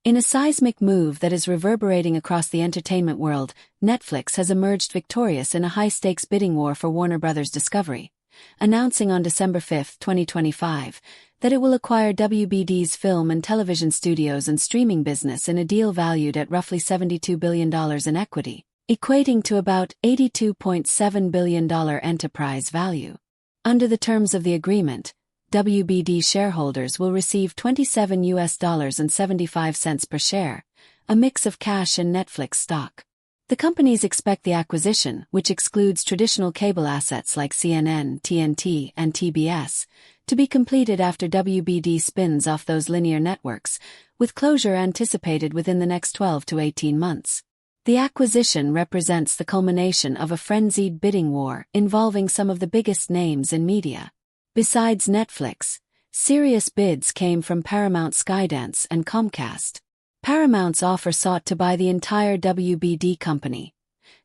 In a seismic move that is reverberating across the entertainment world, Netflix has emerged victorious in a high-stakes bidding war for Warner Bros. Discovery, announcing on December 5, 2025, that it will acquire WBD's film and television studios and streaming business in a deal valued at roughly $72 billion in equity, equating to about $82.7 billion enterprise value. Under the terms of the agreement, WBD shareholders will receive $27.75 per share, a mix of cash and Netflix stock. The companies expect the acquisition, which excludes traditional cable assets like CNN, TNT, and TBS, to be completed after WBD spins off those linear networks, with closure anticipated within the next 12 to 18 months. The acquisition represents the culmination of a frenzied bidding war involving some of the biggest names in media. Besides Netflix, serious bids came from Paramount, Skydance, and Comcast. Paramount's offer sought to buy the entire WBD company,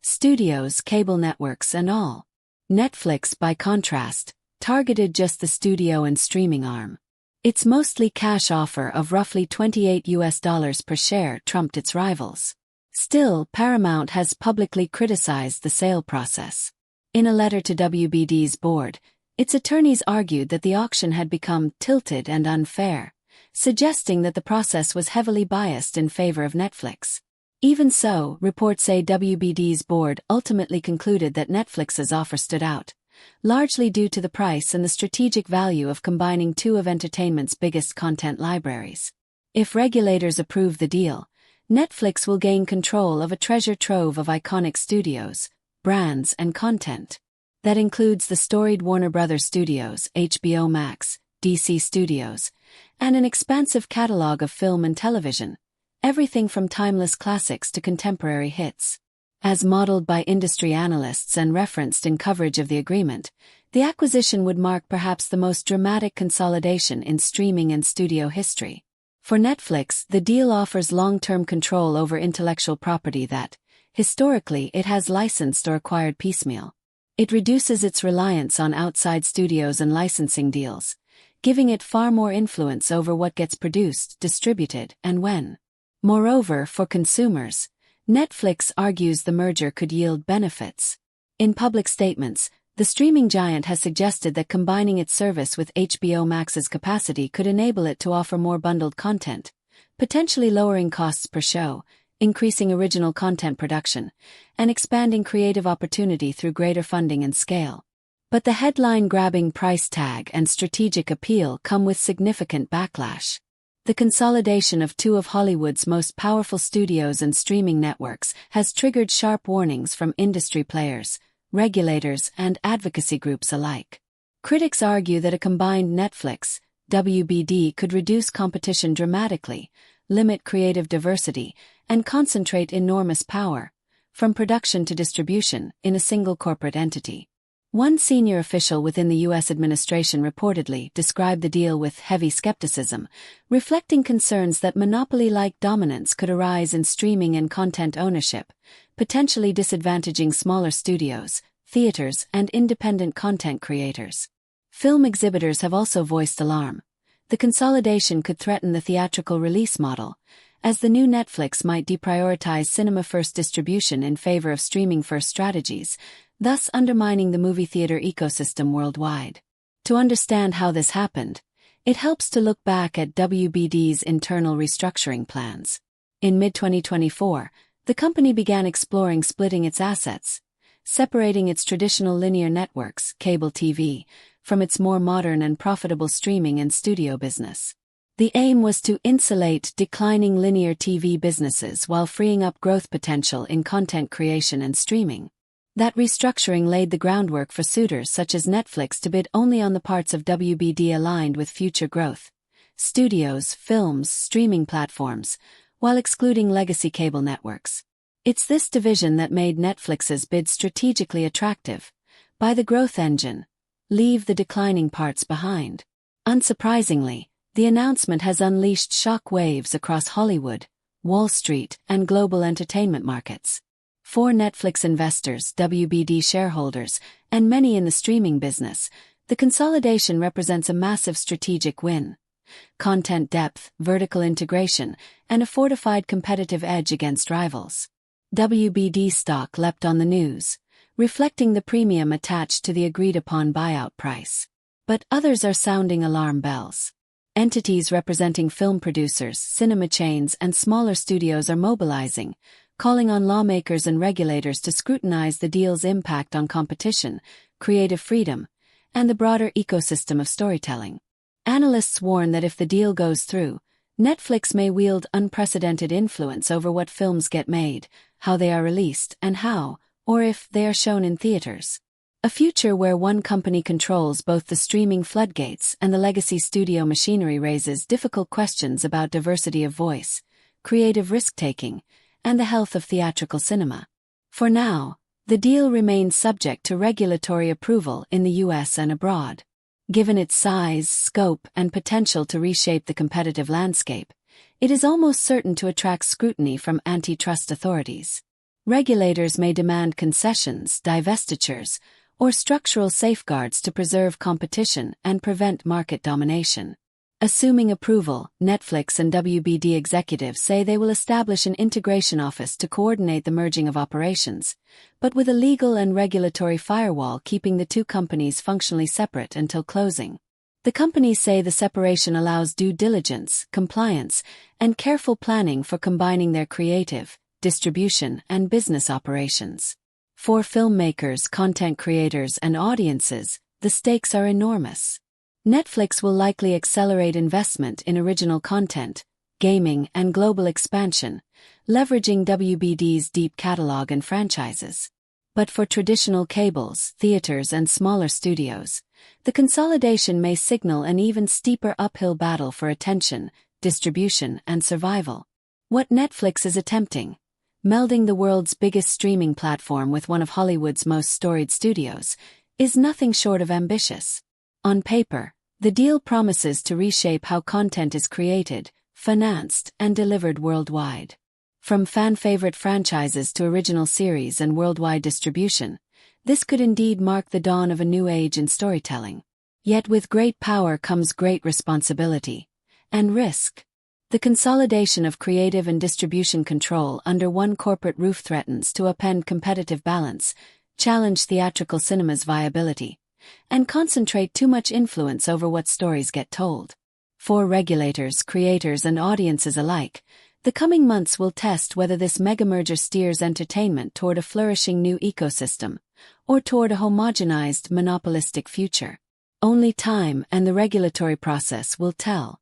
studios, cable networks, and all. Netflix, by contrast, targeted just the studio and streaming arm. Its mostly cash offer of roughly $28 per share trumped its rivals. Still, Paramount has publicly criticized the sale process. In a letter to WBD's board, its attorneys argued that the auction had become tilted and unfair, suggesting that the process was heavily biased in favor of Netflix. Even so, reports say WBD's board ultimately concluded that Netflix's offer stood out, largely due to the price and the strategic value of combining two of entertainment's biggest content libraries. If regulators approve the deal, Netflix will gain control of a treasure trove of iconic studios, brands, and content. That includes the storied Warner Bros. Studios, HBO Max, DC Studios, and an expansive catalog of film and television, everything from timeless classics to contemporary hits. As modeled by industry analysts and referenced in coverage of the agreement, the acquisition would mark perhaps the most dramatic consolidation in streaming and studio history. For Netflix, the deal offers long-term control over intellectual property that, historically, it has licensed or acquired piecemeal. It reduces its reliance on outside studios and licensing deals, giving it far more influence over what gets produced, distributed, and when. Moreover, for consumers, Netflix argues the merger could yield benefits. In public statements, the streaming giant has suggested that combining its service with HBO Max's capacity could enable it to offer more bundled content, potentially lowering costs per show, increasing original content production, and expanding creative opportunity through greater funding and scale. But the headline-grabbing price tag and strategic appeal come with significant backlash. The consolidation of two of Hollywood's most powerful studios and streaming networks has triggered sharp warnings from industry players, regulators, and advocacy groups alike. Critics argue that a combined Netflix, WBD could reduce competition dramatically, limit creative diversity, and concentrate enormous power, from production to distribution, in a single corporate entity. One senior official within the U.S. administration reportedly described the deal with heavy skepticism, reflecting concerns that monopoly-like dominance could arise in streaming and content ownership, potentially disadvantaging smaller studios, theaters, and independent content creators. Film exhibitors have also voiced alarm. The consolidation could threaten the theatrical release model, as the new Netflix might deprioritize cinema-first distribution in favor of streaming-first strategies, thus undermining the movie theater ecosystem worldwide. To understand how this happened, it helps to look back at WBD's internal restructuring plans. In mid-2024, the company began exploring splitting its assets, separating its traditional linear networks, cable TV, from its more modern and profitable streaming and studio business. The aim was to insulate declining linear TV businesses while freeing up growth potential in content creation and streaming. That restructuring laid the groundwork for suitors such as Netflix to bid only on the parts of WBD aligned with future growth: studios, films, streaming platforms, while excluding legacy cable networks. It's this division that made Netflix's bid strategically attractive. Buy the growth engine, leave the declining parts behind. Unsurprisingly, the announcement has unleashed shock waves across Hollywood, Wall Street, and global entertainment markets. For Netflix investors, WBD shareholders, and many in the streaming business, the consolidation represents a massive strategic win. content depth, vertical integration, and a fortified competitive edge against rivals. WBD stock leapt on the news, reflecting the premium attached to the agreed-upon buyout price. But others are sounding alarm bells. Entities representing film producers, cinema chains, and smaller studios are mobilizing, calling on lawmakers and regulators to scrutinize the deal's impact on competition, creative freedom, and the broader ecosystem of storytelling. Analysts warn that if the deal goes through, Netflix may wield unprecedented influence over what films get made, how they are released, and how, or if, they are shown in theaters. A future where one company controls both the streaming floodgates and the legacy studio machinery raises difficult questions about diversity of voice, creative risk-taking, and the health of theatrical cinema. For now, the deal remains subject to regulatory approval in the US and abroad. Given its size, scope, and potential to reshape the competitive landscape, it is almost certain to attract scrutiny from antitrust authorities. Regulators may demand concessions, divestitures, or structural safeguards to preserve competition and prevent market domination. Assuming approval, Netflix and WBD executives say they will establish an integration office to coordinate the merging of operations, but with a legal and regulatory firewall keeping the two companies functionally separate until closing. The companies say the separation allows due diligence, compliance, and careful planning for combining their creative, distribution, and business operations. For filmmakers, content creators, and audiences, the stakes are enormous. Netflix will likely accelerate investment in original content, gaming, and global expansion, leveraging WBD's deep catalog and franchises. But for traditional cables, theaters, and smaller studios, the consolidation may signal an even steeper uphill battle for attention, distribution, and survival. What Netflix is attempting, melding the world's biggest streaming platform with one of Hollywood's most storied studios, is nothing short of ambitious. On paper, the deal promises to reshape how content is created, financed, and delivered worldwide. From fan-favorite franchises to original series and worldwide distribution, this could indeed mark the dawn of a new age in storytelling. Yet with great power comes great responsibility and risk. The consolidation of creative and distribution control under one corporate roof threatens to upend competitive balance, challenge theatrical cinema's viability, and concentrate too much influence over what stories get told. For regulators, creators, and audiences alike, the coming months will test whether this mega-merger steers entertainment toward a flourishing new ecosystem, or toward a homogenized, monopolistic future. Only time and the regulatory process will tell.